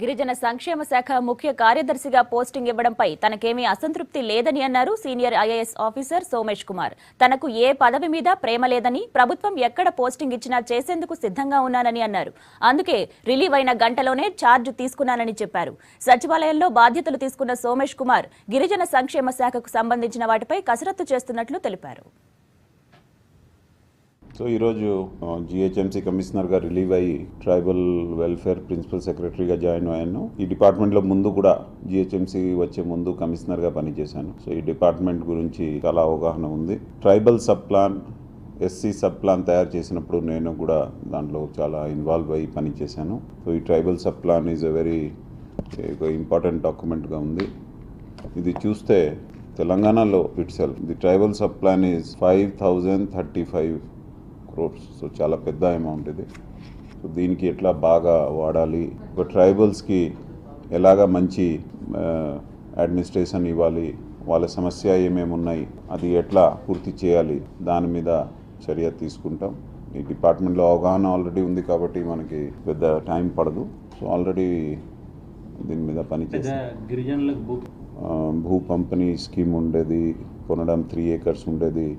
గిరిజన సంక్షేమ శాఖ ముఖ్య కార్యదర్శిగా పోస్టింగ్ ఇవ్వడంపై తనకేమీ అసంతృప్తి లేదని అన్నారు senior IAS officer Somesh Kumar. తనకు ఏ పదవి మీద ప్రేమ లేదని, ప్రభుత్వం ఎక్కడ పోస్టింగ్ ఇచ్చినా చేసేందుకు సిద్ధంగా ఉన్నానని అన్నారు. అందుకే రిలీవ్ అయిన గంటలోనే ఛార్జ్ తీసుకున్నానని చెప్పారు. సచివాలయంలో బాధ్యతలు తీసుకున్న సోమేష్ కుమార్ గిరిజన సంక్షేమ శాఖకు సంబంధించిన వాటిపై కసరత్తు చేస్తున్నట్లు తెలిపారు. సో ఈరోజు జిహెచ్ఎంసీ కమిషనర్గా రిలీవ్ అయ్యి ట్రైబల్ వెల్ఫేర్ ప్రిన్సిపల్ సెక్రటరీగా జాయిన్ అయ్యాను. ఈ డిపార్ట్మెంట్లో ముందు కూడా జిహెచ్ఎంసీ వచ్చే ముందు కమిషనర్గా పనిచేశాను. సో ఈ డిపార్ట్మెంట్ గురించి చాలా అవగాహన ఉంది. Tribal sub plan, SC sub plan తయారు చేసినప్పుడు నేను కూడా దాంట్లో చాలా ఇన్వాల్వ్ అయ్యి పనిచేశాను. సో ఈ tribal sub plan is a very important డాక్యుమెంట్గా ఉంది. ఇది చూస్తే తెలంగాణలో itself the tribal sub plan is 5035 crores. So చాలా పెద్ద అమౌంట్ ఇది. సో దీనికి ఎట్లా బాగా వాడాలి, ఒక ట్రైబల్స్కి ఎలాగా మంచి అడ్మినిస్ట్రేషన్ ఇవ్వాలి, వాళ్ళ సమస్య ఏమేమి ఉన్నాయి, అది ఎట్లా పూర్తి చేయాలి, దాని మీద చర్య తీసుకుంటాం. ఈ డిపార్ట్మెంట్లో అవగాహన ఆల్రెడీ ఉంది కాబట్టి మనకి పెద్ద టైం పడదు. సో ఆల్రెడీ దీని మీద పనిచేస్తాం. భూ పంపిణీ స్కీమ్ ఉండేది, కొనడం 3 acres ఉండేది.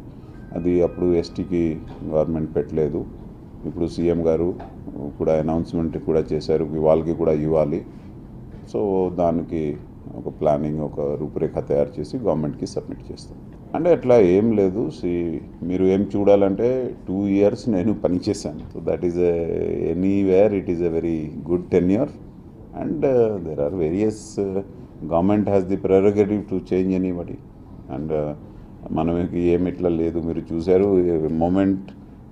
అది అప్పుడు ఎస్టీకి గవర్నమెంట్ పెట్టలేదు. ఇప్పుడు సీఎం గారు కూడా అనౌన్స్మెంట్ కూడా చేశారు, వాళ్ళకి కూడా ఇవ్వాలి. సో దానికి ఒక ప్లానింగ్, ఒక రూపురేఖ తయారు చేసి గవర్నమెంట్కి సబ్మిట్ చేస్తాం. అంటే అట్లా ఏం లేదు. మీరు ఏం చూడాలంటే 2 years నేను పనిచేశాను. So that is anywhere it is a very good tenure and there are various government has the prerogative to change anybody. And మనకి ఏమి ఇట్లా లేదు. మీరు చూశారు, moment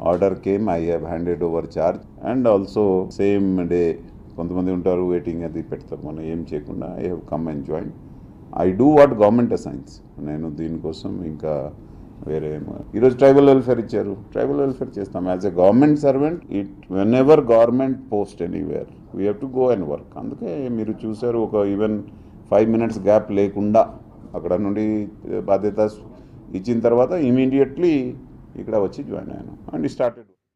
order came, I have handed over charge and also same day. కొంతమంది ఉంటారు waiting, అది పెడతారు. మనం ఏం చేయకుండా I have come and join. I do what government assigns. నేను దీనికోసం ఇంకా వేరే ఈరోజు ట్రైబల్ వెల్ఫేర్ ఇచ్చారు, ట్రైబల్ వెల్ఫేర్ చేస్తాం. As a government servant, when ever government post anywhere we have to go and work. అందుకే మీరు చూశారు, ఒక ఈవెన్ 5 minutes గ్యాప్ లేకుండా అక్కడ నుండి బాధ్యత ఇచ్చిన తర్వాత ఇమీడియట్లీ ఇక్కడ వచ్చి జాయిన్ అయ్యాను అండ్ స్టార్టెడ్.